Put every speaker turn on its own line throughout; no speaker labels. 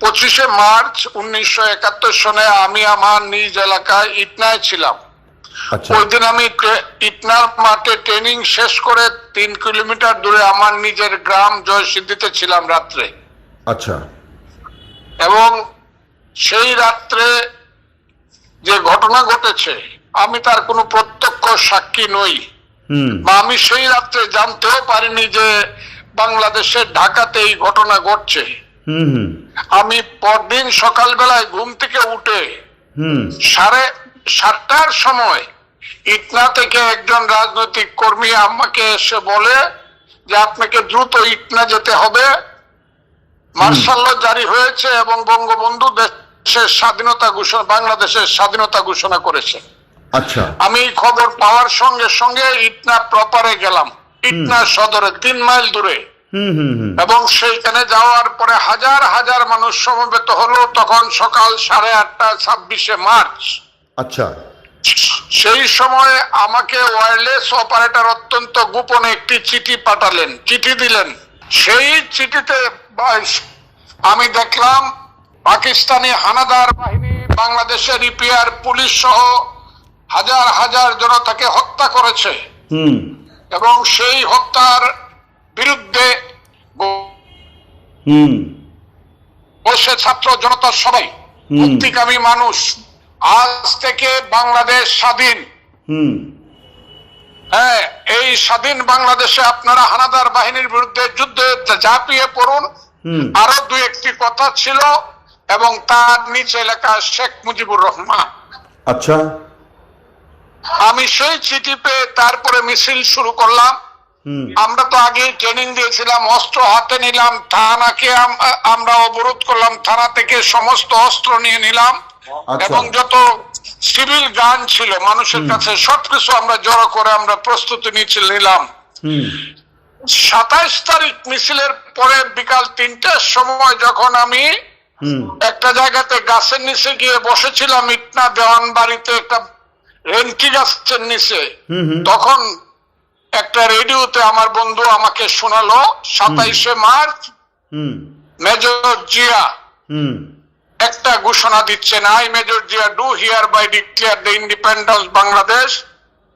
25 March 1971 সনে আমি আমার নিজ এলাকায় ইটনায় ছিলাম। ওই দিন আমি ইটনার মাঠে ট্রেনিং শেষ করে 3 কিলোমিটার দূরে আমার নিজের গ্রাম জয়সিদ্ধিতে ছিলাম রাত্রে।
আচ্ছা।
এবং সেই রাত্রে যে ঘটনা ঘটেছে আমি তার কোনো প্রত্যক্ষ সাক্ষী নই, বা আমি সেই রাত্রে জানতেও পারিনি যে বাংলাদেশের ঢাকাতে এই ঘটনা ঘটছে। আমি পরদিন সকালবেলায় ঘুম থেকে উঠে 7:30টার সময় ইটনা থেকে একজন রাজনৈতিক কর্মী আমাকে এসে বলে যে আপনাকে দ্রুত ইটনা যেতে হবে, মার্শাল ল জারি হয়েছে এবং বঙ্গবন্ধু দেশের স্বাধীনতা ঘোষণা, বাংলাদেশের স্বাধীনতা ঘোষণা করেছে।
আচ্ছা।
আমি খবর পাওয়ার সঙ্গে সঙ্গে ইটনা প্রপারে গেলাম, ইটনা সদরে 3 মাইল দূরে। এবং সেইখানে যাওয়ার পরে হাজার হাজার মানুষ সমবেত হলো। তখন সকাল 8:30 26শে মার্চ।
আচ্ছা।
সেই সময় আমাকে ওয়্যারলেস অপারেটর অত্যন্ত গোপনে একটি চিঠি পাঠালেন, চিঠি দিলেন। সেই চিঠিতে আমি দেখলাম পাকিস্তানি হানাদার বাহিনী বাংলাদেশের ইপিআর পুলিশ সহ হাজার হাজার জনতাকে হত্যা করেছে এবং সেই হত্যার বিরুদ্ধে বসে ছাত্র জনতার সবাই মুক্তিকামী মানুষ। আজ থেকে বাংলাদেশ স্বাধীন। হ্যাঁ, এই স্বাধীন বাংলাদেশে আপনারা হানাদার বাহিনীর বিরুদ্ধে যুদ্ধে ঝাঁপিয়ে পড়ুন। আরো 2-1টি কথা ছিল এবং তার নিচে লেখা শেখ মুজিবুর রহমান।
আচ্ছা।
আমি সেই চিঠি পেয়ে তারপরে মিছিল শুরু করলাম। আমরা তো আগে ট্রেনিং দিয়েছিলাম, অস্ত্র হাতে নিলাম, থানাকে আমরা অবরোধ করলাম, থানা থেকে সমস্ত অস্ত্র নিয়ে নিলাম এবং যত সিভিল গান ছিল মানুষের কাছে সবকিছু আমরা জড়ো করে আমরা প্রস্তুতি নিলাম। 27 তারিখ মিছিলের পরে বিকাল 3টার সময় যখন আমি একটা জায়গাতে গাছের নিচে গিয়ে বসেছিলাম, ইটনা দেওয়ান বাড়িতে একটা রেন্টি গাছের নিচে, তখন একটা রেডিওতে আমার বন্ধু আমাকে শোনালো 27শে মার্চ মেজর জিয়া একটা ঘোষণা দিচ্ছেন, I Major Zia do hereby declare the independence Bangladesh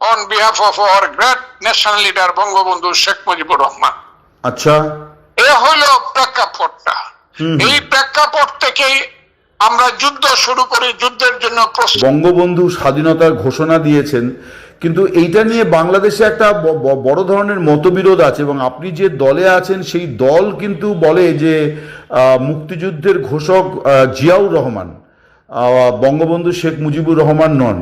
on behalf of our great national leader Bangabandhu Sheikh Mujibur Rahman.
আচ্ছা।
এ হলো প্রেক্ষাপটটা। এই প্রেক্ষাপট থেকেই আমরা যুদ্ধ শুরু করি, যুদ্ধের জন্য
বঙ্গবন্ধু স্বাধীনতার ঘোষণা দিয়েছেন, কিন্তু এইটা নিয়ে বাংলাদেশে একটা বড় ধরনের মতবিরোধ আছে এবং আপনি যে দলে আছেন সেই দল কিন্তু বলে যে মুক্তিযুদ্ধের ঘোষক জিয়াউর রহমান, বঙ্গবন্ধু শেখ মুজিবুর রহমান নন।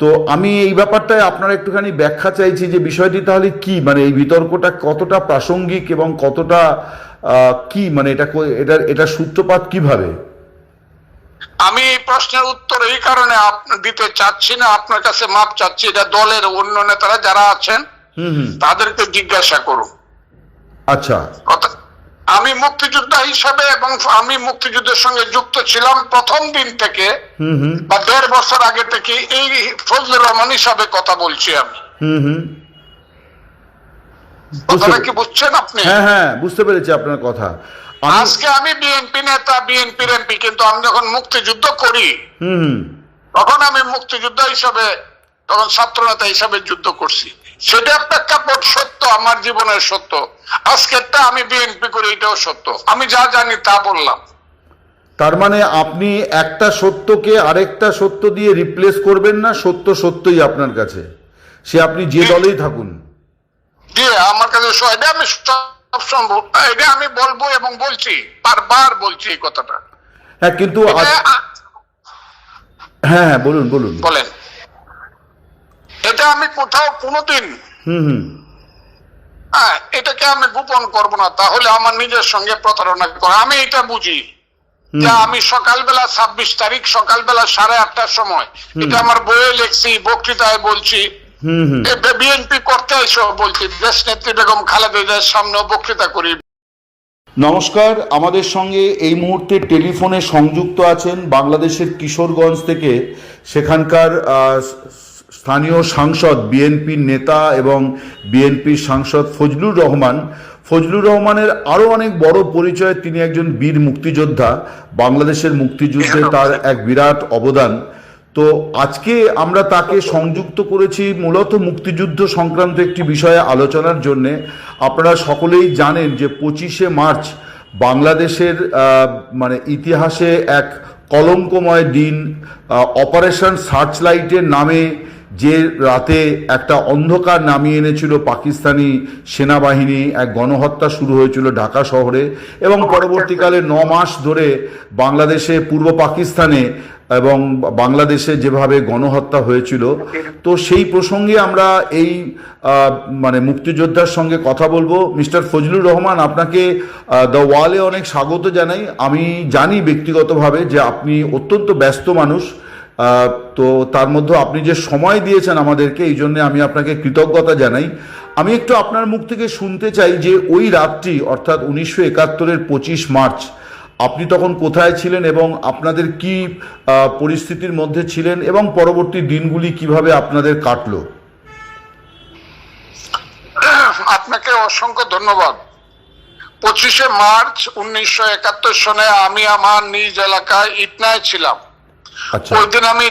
তো আমি এই ব্যাপারটায় আপনার একটুখানি ব্যাখ্যা চাইছি যে বিষয়টি তাহলে কি, মানে এই বিতর্কটা কতটা প্রাসঙ্গিক এবং কতটা কি, মানে এটা সূত্রপাত কিভাবে?
আমি এই প্রশ্নের উত্তর এই কারণে দিতে চাচ্ছি না, আপনার কাছে মাপ চাচ্ছি। এটা দলের অন্য নেতারা যারা আছেন তাদেরকে জিজ্ঞাসা করুন।
আচ্ছা।
আমি মুক্তিযোদ্ধা হিসাবে এবং আমি মুক্তিযুদ্ধের সঙ্গে যুক্ত ছিলাম প্রথম দিন থেকে, বা 1.5 বছর আগে থেকে। এই ফজলুর রহমান হিসাবে কথা বলছি আমি। কথাটা কি বুঝছেন আপনি?
হ্যাঁ হ্যাঁ, বুঝতে পেরেছি আপনার কথা।
আজকে আমি বিএনপি নেতা, বিএনপির এমপি, কিন্তু আমি যখন মুক্তিযুদ্ধ করি তখন আমি মুক্তিযোদ্ধা হিসাবে, তখন ছাত্র নেতা হিসাবে যুদ্ধ করছি। সেটা প্রেক্ষাপট সত্য, আমার জীবনের সত্য। আজকেরটা আমি বিএনপি করি, এটাও সত্য। আমি যা জানি তা বললাম।
তার মানে আপনি একটা সত্যকে আরেকটা সত্য দিয়ে রিপ্লেস করবেন না, সত্য সত্যই আপনার কাছে, সে আপনি যে দলেই থাকুন।
জি, আমার কাছে এটা আমি সবসময় এটা আমি বলবো এবং বলছি, বারবার বলছি এই কথাটা।
হ্যাঁ, কিন্তু হ্যাঁ বলুন বলুন
বলেন। এটা আমি কোথাও কোনোদিন এটাকে আমি গোপন করব না, তাহলে আমার নিজের সঙ্গে প্রতারণা করে। আমি এটা বুঝি যে আমি সকালবেলা 26 তারিখ সকালবেলা 8:30টার সময়, এটা আমার বইয়ে লিখছি, বক্তৃতায় বলছি, বিএনপি করতে এসো বলছি, দেশ নেত্রী বেগম খালেদা জিয়ার সামনে বক্তৃতা করি।
নমস্কার, আমাদের সঙ্গে এই মুহূর্তে টেলিফোনে সংযুক্ত আছেন বাংলাদেশের কিশোরগঞ্জ থেকে সেখানকার স্থানীয় সাংসদ, বিএনপির নেতা এবং বিএনপির সাংসদ ফজলুর রহমান। ফজলুর রহমানের আরো অনেক বড় পরিচয়, তিনি একজন বীর মুক্তিযোদ্ধা, বাংলাদেশের মুক্তিযুদ্ধে তার এক বিরাট অবদান। তো আজকে আমরা তাকে সংযুক্ত করেছি মূলত মুক্তিযুদ্ধ সংক্রান্ত একটি বিষয়ে আলোচনার জন্যে। আপনারা সকলেই জানেন যে 25শে মার্চ বাংলাদেশের মানে ইতিহাসে এক কলঙ্কময় দিন। অপারেশন সার্চলাইটের নামে যে রাতে একটা অন্ধকার নামিয়ে এনেছিল পাকিস্তানি সেনাবাহিনী, এক গণহত্যা শুরু হয়েছিল ঢাকা শহরে, এবং পরবর্তীকালে 9 মাস ধরে বাংলাদেশে, পূর্ব পাকিস্তানে এবং বাংলাদেশে যেভাবে গণহত্যা হয়েছিল। তো সেই প্রসঙ্গে আমরা এই মানে মুক্তিযোদ্ধার সঙ্গে কথা বলবো। মিস্টার ফজলুর রহমান, আপনাকে দ্য ওয়ালে অনেক স্বাগত জানাই। আমি জানি ব্যক্তিগতভাবে যে আপনি অত্যন্ত ব্যস্ত মানুষ, তো তার মধ্যে আপনি যে সময় দিয়েছেন আমাদেরকে, এই জন্য আমি আপনাকে কৃতজ্ঞতা জানাই। আমি একটু আপনার মুখ থেকে শুনতে চাই যে ওই রাতটি, অর্থাৎ 1971-এর 25 মার্চ, আপনি তখন কোথায় ছিলেন এবং আপনাদের কি পরিস্থিতির মধ্যে ছিলেন এবং পরবর্তী দিনগুলি কিভাবে আপনাদের কাটলো?
আপনাকে অসংখ্য ধন্যবাদ। 25শে মার্চ 1971 সনে আমি আমার নিজ এলাকায় ইটনায় ছিলাম। ওই দিন আমি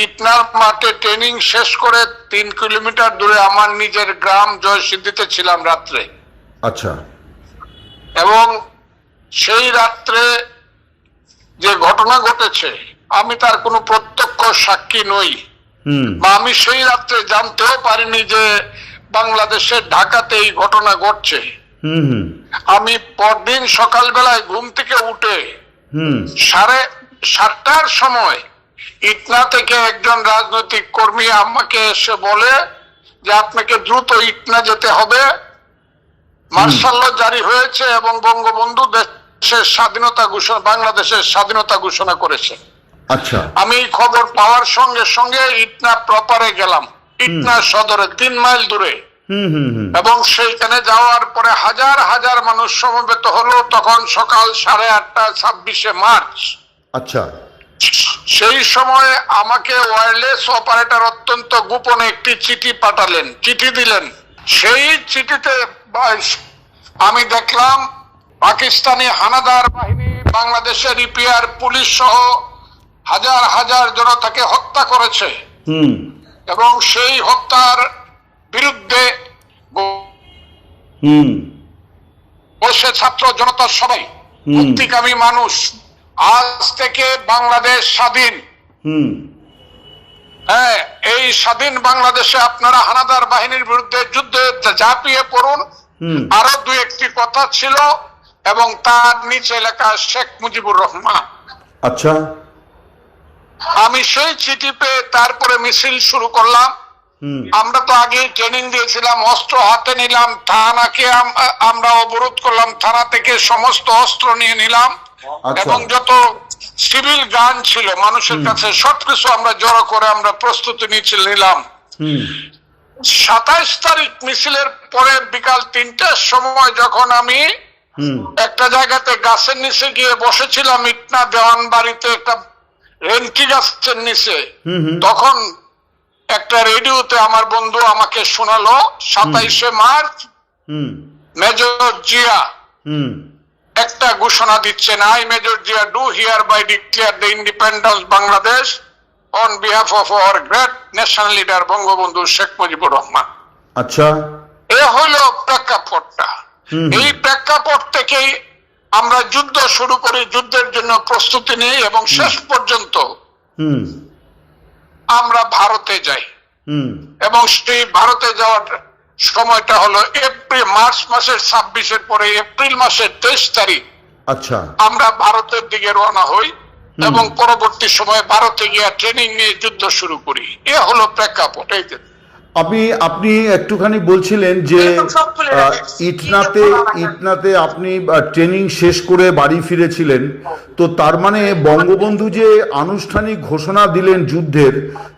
ইটনার মাঠে ট্রেনিং শেষ করে 3 কিলোমিটার দূরে আমার নিজের গ্রাম জয়সিদ্ধিতে ছিলাম রাত্রে।
আচ্ছা।
এবং সেই রাত্রে যে ঘটনা ঘটেছে, আমি তার কোনো প্রত্যক্ষ সাক্ষী নই, বা আমি সেই রাত্রে জানতেও পারিনি যে বাংলাদেশের ঢাকাতে এই ঘটনা ঘটছে। আমি পরদিন সকালবেলায় ঘুম থেকে উঠে 7:30টার সময় ইটনা থেকে একজন রাজনৈতিক কর্মী আমাকে এসে বলে যে আপনাকে দ্রুত ইটনা যেতে হবে, মার্শাল ল জারি হয়েছে এবং বঙ্গবন্ধু দেশের স্বাধীনতা ঘোষণা, বাংলাদেশের স্বাধীনতা ঘোষণা করেছে।
আচ্ছা।
আমি খবর পাওয়ার সঙ্গে সঙ্গে ইটনা প্রপারে গেলাম, ইটনা সদরে 3 মাইল দূরে, এবং সেইখানে যাওয়ার পরে হাজার হাজার মানুষ সমবেত হলো। তখন সকাল 8:30 26শে মার্চ।
আচ্ছা।
সেই সময় আমাকে ওয়্যারলেস অপারেটর অত্যন্ত গোপনে একটি চিঠি পাঠালেন, চিঠি দিলেন। সেই চিঠিতে আমি দেখলাম পাকিস্তানি হানাদার বাহিনী বাংলাদেশের ইপিআর পুলিশ সহ হাজার হাজার জনতাকে হত্যা করেছে, এবং সেই হত্যার বিরুদ্ধে বসে ছাত্র জনতা সবাই, মুক্তিকামী মানুষ, আজ থেকে বাংলাদেশ স্বাধীন। হ্যাঁ, এই স্বাধীন বাংলাদেশে আপনারা হানাদার বাহিনীর বিরুদ্ধে যুদ্ধে ঝাঁপিয়ে পড়ুন। আরো 2-1টি কথা ছিল, এবং তার নিচে লেখা শেখ মুজিবুর রহমান।
আচ্ছা।
আমি সেই চিঠি পেয়ে তারপরে মিছিল শুরু করলাম। আমরা তো আগে ট্রেনিং দিয়েছিলাম, অস্ত্র হাতে নিলাম, থানাকে আমরা অবরোধ করলাম, থানা থেকে সমস্ত অস্ত্র নিয়ে নিলাম, এবং যত সিভিল গান ছিল মানুষের কাছে সবকিছু আমরা জড়ো করে আমরা প্রস্তুতি নিলাম। 27 তারিখ মিছিলের পরে বিকাল 3টার সময় যখন আমি একটা জায়গাতে গাছের নিচে গিয়ে বসেছিলাম, ইটনা দেওয়ান বাড়িতে একটা রেন্টি গাছের নিচে, তখন একটা রেডিওতে আমার বন্ধু আমাকে শোনালো 27শে মার্চ মেজর জিয়া একটা ঘোষণা দিচ্ছেন, I Major Zia do hereby declare the independence Bangladesh on behalf of our great national leader Bangabandhu Sheikh Mujibur Rahman.
আচ্ছা।
এ হলো প্রেক্ষাপটটা। এই প্রেক্ষাপট থেকেই আমরা যুদ্ধ শুরু করি, যুদ্ধের জন্য প্রস্তুতি নিই, এবং শেষ পর্যন্ত আমরা ভারতে যাই। এবং সেই ভারতে যাওয়ার সময়টা হলো মার্চ মাসের 26-এর পরে এপ্রিল মাসের 23 তারিখ।
আচ্ছা।
আমরা ভারতের দিকে রওনা হই এবং পরবর্তী সময়ে ভারতে গিয়ে ট্রেনিং নিয়ে যুদ্ধ শুরু করি। এ হলো প্রেক্ষাপট। এই
আপনি একটুখানি বলছিলেন যে ইটনাতে আপনি ট্রেনিং শেষ করে বাড়ি ফিরেছিলেন, তো তার মানে বঙ্গবন্ধু যে আনুষ্ঠানিক ঘোষণা দিলেন যুদ্ধের,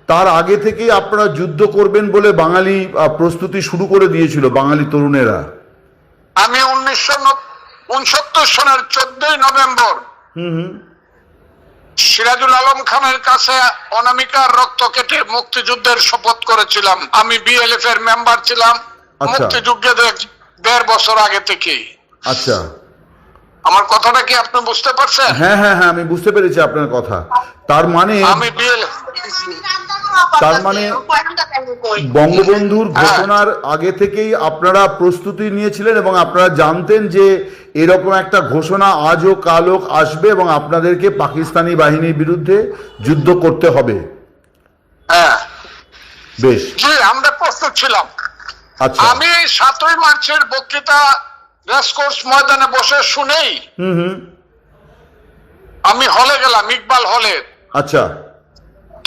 তার আগে থেকেই আপনারা যুদ্ধ করবেন বলে বাঙালি প্রস্তুতি শুরু করে দিয়েছিল, বাঙালি তরুণেরা।
আমি 1969 সনের 14 নভেম্বর সিরাজুল আলম খানের কাছে অনামিকার রক্ত কেটে মুক্তিযুদ্ধের শপথ করেছিলাম। আমি বিএলএফ এর মেম্বার ছিলাম, মুক্তিযুদ্ধে 1.5 বছর আগে থেকেই।
আচ্ছা,
আমার কথাটা কি আপনি বুঝতে পারছেন?
হ্যাঁ হ্যাঁ হ্যাঁ, আমি বুঝতে পেরেছি আপনার কথা। তার মানে বঙ্গবন্ধুর ঘোষণার আগে থেকেই আপনারা প্রস্তুতি নিয়েছিলেন এবং আপনারা জানতেন যে এরকম একটা ঘোষণা আজ হোক কাল হোক আসবে এবং আপনাদেরকে পাকিস্তানি বাহিনীর বিরুদ্ধে যুদ্ধ করতে হবে।
হ্যাঁ,
বেশ,
জি, আমরা প্রস্তুত ছিলাম।
আচ্ছা,
আমি 7ই মার্চের বক্তৃতা রেসকোর্স ময়দানে বসে শুনেই আমি হলে গেলাম, ইকবাল হলে।
আচ্ছা,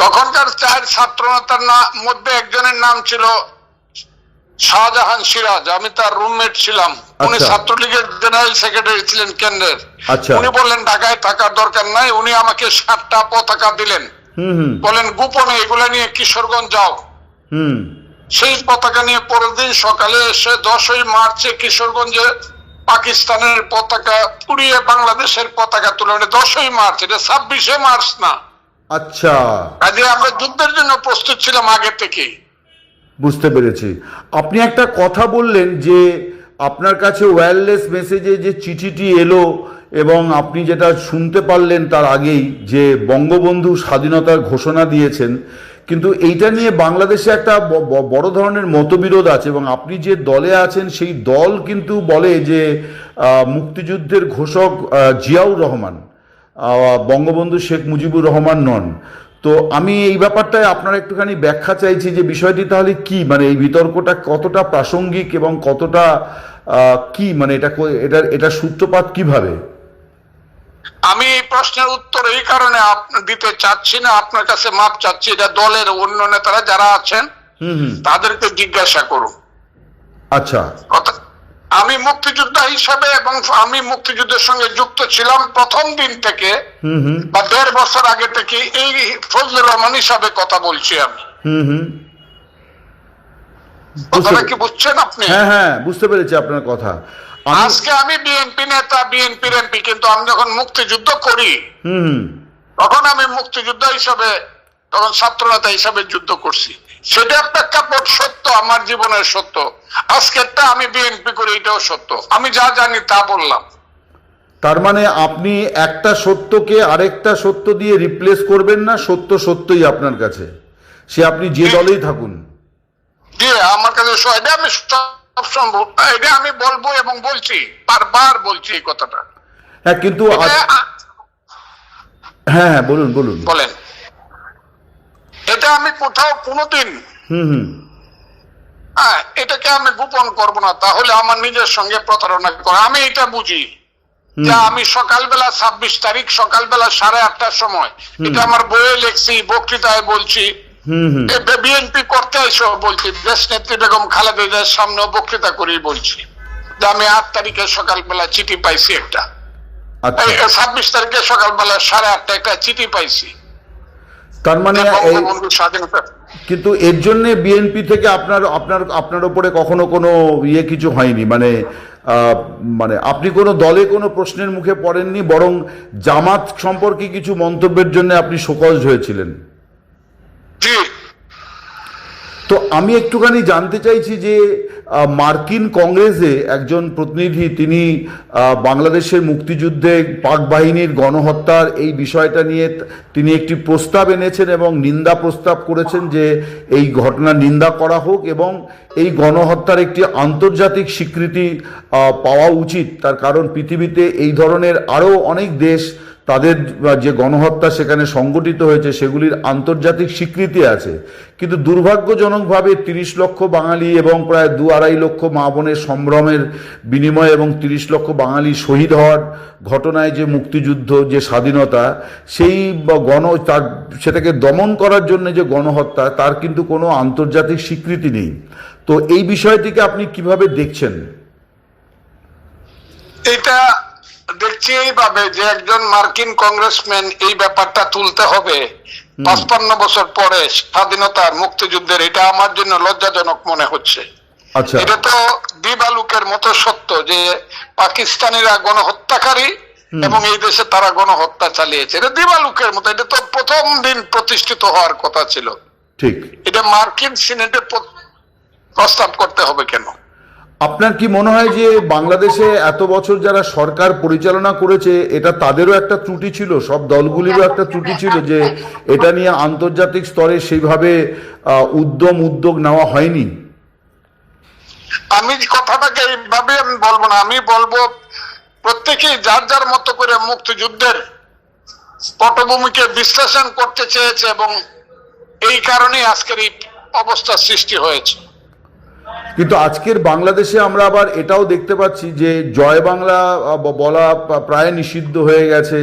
তখনকার 4 ছাত্র নেতার মধ্যে একজনের নাম ছিল শাহজাহান সিরাজ, আমি তার রুমমেট ছিলাম। উনি
আচ্ছা।
ছাত্রলীগের জেনারেল সেক্রেটারি ছিলেন কেন্দ্রের।
আচ্ছা।
উনি বললেন ঢাকায় থাকার দরকার নাই। উনি আমাকে 7টা পতাকা দিলেন, বলেন গোপনে এগুলা নিয়ে কিশোরগঞ্জ যাও। সেই পতাকা নিয়ে পরের দিন সকালে এসে 10ই মার্চে কিশোরগঞ্জে পাকিস্তানের পতাকা পুড়িয়ে বাংলাদেশের পতাকা তুলে। 10ই মার্চ, এটা 26শে মার্চ না।
আচ্ছা,
কাজে আমরা যুদ্ধের জন্য প্রস্তুত ছিলাম আগে থেকে।
বুঝতে পেরেছি। আপনি একটা কথা বললেন যে আপনার কাছে ওয়্যারলেস মেসেজে যে চিঠিটি এলো এবং আপনি যেটা শুনতে পারলেন তার আগেই যে বঙ্গবন্ধু স্বাধীনতার ঘোষণা দিয়েছেন, কিন্তু এইটা নিয়ে বাংলাদেশে একটা বড় ধরনের মতবিরোধ আছে এবং আপনি যে দলে আছেন সেই দল কিন্তু বলে যে মুক্তিযুদ্ধের ঘোষক জিয়াউর রহমান, বঙ্গবন্ধু শেখ মুজিবুর রহমান নন। তো আমি এই ব্যাপারটায় আপনার একটুখানি ব্যাখ্যা চাইছি যে বিষয়টি তাহলে কি, মানে এই বিতর্কটা কতটা প্রাসঙ্গিক এবং কতটা কি, মানে এটা সূত্রপাত কিভাবে?
আমি এই প্রশ্নের উত্তর এই কারণে দিতে চাচ্ছি না, আপনার কাছে মাপ চাচ্ছি। এটা দলের অন্য নেতারা যারা আছেন তাদেরকে জিজ্ঞাসা করুন।
আচ্ছা,
আমি মুক্তিযোদ্ধা হিসাবে এবং আমি মুক্তিযুদ্ধের সঙ্গে যুক্ত ছিলাম প্রথম দিন থেকে, বা 1.5 বছর আগে থেকে। এই ফজলুর রহমান হিসাবে কথা বলছি আমি। কথাটা কি বুঝছেন আপনি?
হ্যাঁ হ্যাঁ, বুঝতে পেরেছি আপনার কথা।
আজকে আমি বিএনপি নেতা, বিএনপির এমপি, কিন্তু আমি যখন মুক্তিযুদ্ধ করি তখন আমি মুক্তিযোদ্ধা হিসাবে, তখন ছাত্র নেতা হিসাবে যুদ্ধ করছি। সেটা প্রেক্ষাপট সত্য, আমার জীবনের সত্য। আজকেরটা আমি বিএনপি করি, এটাও সত্য। আমি যা জানি তা বললাম।
তার মানে আপনি একটা সত্যকে আরেকটা সত্য দিয়ে রিপ্লেস করবেন না, সত্য সত্যই আপনার কাছে, সে আপনি যে দলেই থাকুন।
জি, আমার কাছে এটা আমি সবসময় এটা আমি বলবো এবং বলছি, বারবার বলছি এই কথাটা।
হ্যাঁ, কিন্তু হ্যাঁ হ্যাঁ, বলুন বলুন
বলেন। এটা আমি কোথাও কোনোদিন এটাকে আমি গোপন করব না, তাহলে আমার নিজের সঙ্গে প্রতারণা করে। আমি এটা বুঝি যে আমি সকালবেলা 26 তারিখ সকালবেলা 8:30টার সময়, এটা আমার বইয়ে লিখছি, বক্তৃতায় বলছি, বিএনপি করতে এসো বলছি, দেশ নেত্রী বেগম খালেদা জিয়ার সামনেও বক্তৃতা করেই বলছি যে আমি 8 তারিখে সকালবেলা চিঠি পাইছি একটা। 26 তারিখে সকালবেলা 8:30 একটা চিঠি পাইছি।
তার মানে কিন্তু এর জন্য বিএনপি থেকে আপনার উপরে কখনো কোনো কিছু হয়নি, মানে আপনি কোনো দলে কোনো প্রশ্নের মুখে পড়েননি, বরং জামাত সম্পর্কে কিছু মন্তব্যের জন্য আপনি শোকজ হয়েছিলেন। তো আমি একটুখানি জানতে চাইছি যে মার্কিন কংগ্রেসে একজন প্রতিনিধি, তিনি বাংলাদেশের মুক্তিযুদ্ধে পাক বাহিনীর গণহত্যার এই বিষয়টা নিয়ে তিনি একটি প্রস্তাব এনেছেন এবং নিন্দা প্রস্তাব করেছেন যে এই ঘটনার নিন্দা করা হোক এবং এই গণহত্যার একটি আন্তর্জাতিক স্বীকৃতি পাওয়া উচিত। তার কারণ পৃথিবীতে এই ধরনের আরও অনেক দেশ, তাদের যে গণহত্যা সেখানে সংগঠিত হয়েছে সেগুলির আন্তর্জাতিক স্বীকৃতি আছে, কিন্তু দুর্ভাগ্যজনকভাবে 30 লক্ষ বাঙালি এবং প্রায় 2-2.5 লক্ষ মা বোনের সম্ভ্রমের বিনিময়ে এবং 30 লক্ষ বাঙালি শহীদ হওয়ার ঘটনায় যে মুক্তিযুদ্ধ, যে স্বাধীনতা, সেই সেটাকে দমন করার জন্য যে গণহত্যা, তার কিন্তু কোনো আন্তর্জাতিক স্বীকৃতি নেই। তো এই বিষয়টিকে আপনি কিভাবে দেখছেন?
এটা দেখছি এইভাবে যে একজন মার্কিন কংগ্রেসম্যান এই ব্যাপারটা তুলতে হবে 55 বছর পরে স্বাধীনতার মুক্তিযুদ্ধের, এটা আমার জন্য লজ্জাজনক মনে হচ্ছে।
আচ্ছা,
এটা তো দিবালুকের মতো সত্য যে পাকিস্তানিরা গণহত্যাকারী এবং এই দেশে তারা গণহত্যা চালিয়েছে। এটা দিবালুকের মতো, এটা তো প্রথম দিন প্রতিষ্ঠিত হওয়ার কথা ছিল। ঠিক, এটা মার্কিন সিনেটে প্রস্তাব করতে হবে কেন?
আপনার কি মনে হয় যে বাংলাদেশে এত বছর যারা সরকার পরিচালনা করেছে এটা তাদেরও একটা ত্রুটি ছিল, সব দলগুলিরও একটা ত্রুটি ছিল যে এটা নিয়ে আন্তর্জাতিক স্তরে সেইভাবে উদ্যোগ নেওয়া হয়নি?
আমি কথাটাকে এইভাবে আমি বলবো না, আমি বলবো প্রত্যেকেই যার যার মতো করে মুক্তিযুদ্ধের পটভূমিকে বিশ্লেষণ করতে চেয়েছে এবং এই কারণেই আজকের এই অবস্থার সৃষ্টি হয়েছে।
কিন্তু আজকের বাংলাদেশে আমরা আবার এটাও দেখতে পাচ্ছি যে জয় বাংলা বলা প্রায় নিষিদ্ধ হয়ে গেছে,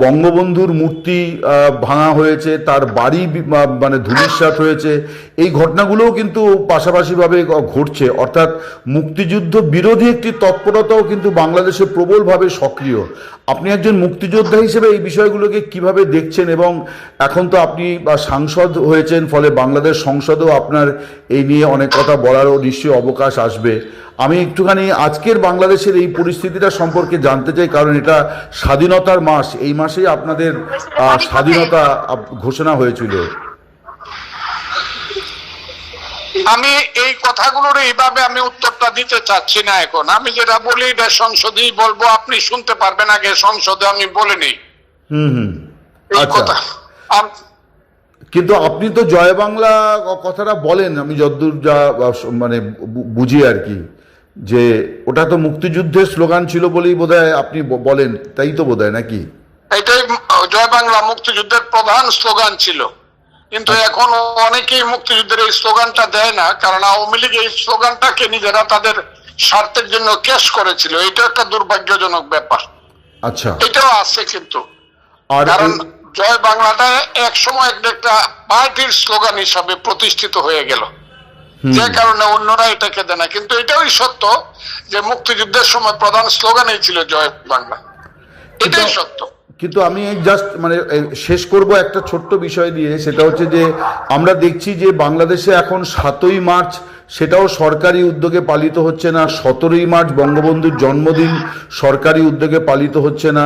বঙ্গবন্ধুর মূর্তি ভাঙা হয়েছে, তার বাড়ি মানে ধূলিসাৎ হয়েছে। এই ঘটনাগুলোও কিন্তু পাশাপাশিভাবে ঘটছে, অর্থাৎ মুক্তিযুদ্ধ বিরোধী একটি তৎপরতাও কিন্তু বাংলাদেশে প্রবলভাবে সক্রিয়। আপনি একজন মুক্তিযোদ্ধা হিসেবে এই বিষয়গুলোকে কিভাবে দেখছেন? এবং এখন তো আপনি সাংসদ হয়েছেন, ফলে বাংলাদেশ সংসদেও আপনার এই নিয়ে অনেক কথা বলারও নিশ্চয়ই অবকাশ আসবে। আমি একটুখানি আজকের বাংলাদেশের এই পরিস্থিতিটা সম্পর্কে জানতে চাই, কারণ এটা স্বাধীনতার মাস, এই মাসেই আপনাদের স্বাধীনতা ঘোষণা হয়েছিল।
আমি এই কথাগুলোর এইভাবে আমি উত্তরটা দিতে চাচ্ছি না এখন। আমি যেটা বলি এটা সংসদেই বলবো, আপনি শুনতে পারবেন, আগে সংসদে আমি বলিনি এই কথা।
কিন্তু আপনি তো জয় বাংলা কথাটা বলেন, আমি যতদূর যা মানে বুঝি আর কি, যে ওটা তো মুক্তিযুদ্ধের স্লোগান ছিল বলেই বোধহয় আপনি বলেন, তাই তো বোধহয় নাকি?
এটাই জয় বাংলা মুক্তিযুদ্ধের প্রধান স্লোগান ছিল, কিন্তু এখন অনেকেই মুক্তিযুদ্ধের এই স্লোগানটা দেয় না, কারণ আওয়ামী লীগ এই স্লোগানটাকে নিজেরা তাদের স্বার্থের জন্য ক্যাশ করেছিল। এটা একটা দুর্ভাগ্যজনক ব্যাপার।
আচ্ছা,
এটাও আছে কিন্তু,
আর
কারণ জয় বাংলাটা এক সময় একটা পার্টির স্লোগান হিসাবে প্রতিষ্ঠিত হয়ে গেল, যে কারণে অন্যরা এটাকে দেয় না। কিন্তু এটাই সত্য যে মুক্তিযুদ্ধের সময় প্রধান স্লোগানই ছিল জয় বাংলা, এটাই সত্য।
কিন্তু আমি জাস্ট মানে শেষ করব একটা ছোট্ট বিষয় দিয়ে, সেটা হচ্ছে যে আমরা দেখছি যে বাংলাদেশে এখন 7ই মার্চ সেটাও সরকারি উদ্যোগে পালিত হচ্ছে না, 17ই মার্চ বঙ্গবন্ধুর জন্মদিন সরকারি উদ্যোগে পালিত হচ্ছে না,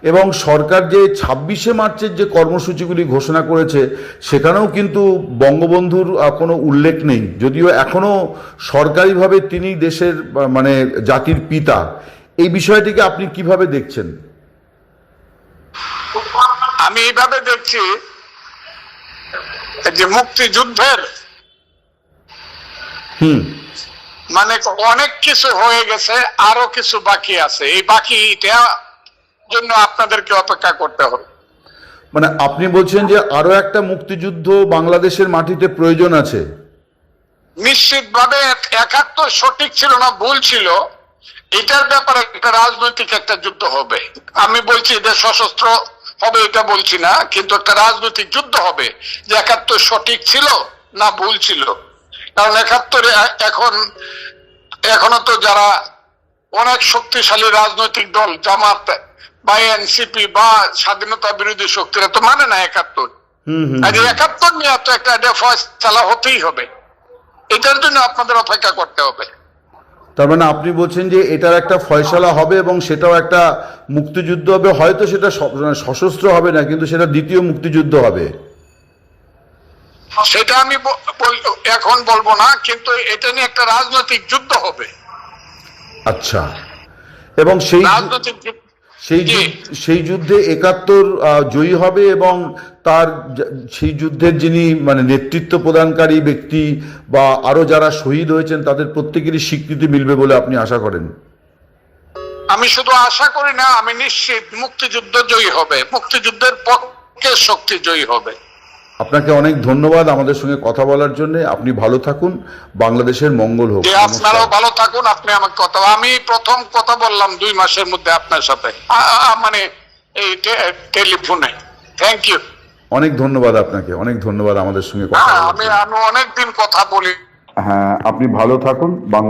এবং সরকার যে 26শে মার্চের যে কর্মসূচিগুলি ঘোষণা করেছে সেখানেও কিন্তু বঙ্গবন্ধুর কোনো উল্লেখ নেই, যদিও এখনও সরকারিভাবে তিনি দেশের মানে জাতির পিতা। এই বিষয়টিকে আপনি কিভাবে দেখছেন?
আমি এইভাবে দেখছি যে মুক্তিযুদ্ধের মানে অনেক কিছু হয়ে গেছে, আরো কিছু বাকি আছে, এই বাকিটা জন্য আপনাদেরকে অপেক্ষা করতে হবে।
মানে আপনি বলছেন যে আরো একটা মুক্তিযুদ্ধ বাংলাদেশের মাটিতে প্রয়োজন আছে?
নিশ্চিতভাবে 71 সঠিক ছিল না ভুল ছিল, এটার ব্যাপারে একটা রাজনৈতিক একটা যুদ্ধ হবে। আমি বলছি যে সশস্ত্র হবে এটা বলছি না, কিন্তু একটা রাজনৈতিক যুদ্ধ হবে যে 71 সঠিক ছিল না ভুল ছিল। কারণ 71 এখনো তো যারা অনেক শক্তিশালী রাজনৈতিক দল, জামাত বা এনসিপি বা স্বাধীনতা বিরোধী শক্তিরা তো মানে না 71। আর 71 নিয়ে তো একটা ফয়সালা হতেই হবে, এটার জন্য আপনাদের অপেক্ষা করতে হবে।
তার মানে আপনি বলছেন যে এটার একটা ফয়সালা হবে এবং সেটাও একটা মুক্তিযুদ্ধ হবে, হয়তো সেটা সশস্ত্র হবে না, কিন্তু সেটা দ্বিতীয় মুক্তিযুদ্ধ হবে।
সেটা আমি এখন বলবো না, কিন্তু এটা নিয়ে একটা রাজনৈতিক যুদ্ধ হবে।
আচ্ছা, এবং সেই যুদ্ধে 71 জয়ী হবে এবং তার সেই যুদ্ধের যিনি মানে নেতৃত্ব প্রদানকারী ব্যক্তি বা আরো যারা শহীদ হয়েছেন তাদের প্রত্যেকেরই স্বীকৃতি মিলবে বলে আপনি আশা করেন?
আমি শুধু আশা করি না, আমি নিশ্চিত মুক্তিযুদ্ধ জয়ী হবে, মুক্তিযুদ্ধের পক্ষে শক্তি জয়ী হবে।
আপনাকে অনেক ধন্যবাদ আমাদের সঙ্গে কথা বলার জন্য। আপনি ভালো থাকুন, বাংলাদেশের মঙ্গল হোক।
আপনারাও ভালো থাকুন। আপনি আমাকে আমি প্রথম কথা বললাম 2 মাসের মধ্যে আপনার সাথে, মানে এই টেলিফোনে। থ্যাংক ইউ,
অনেক ধন্যবাদ আপনাকে, অনেক ধন্যবাদ আমাদের সঙ্গে কথা বলার জন্য।
আমি অনেকদিন কথা বলি।
হ্যাঁ, আপনি ভালো থাকুন। বাংলা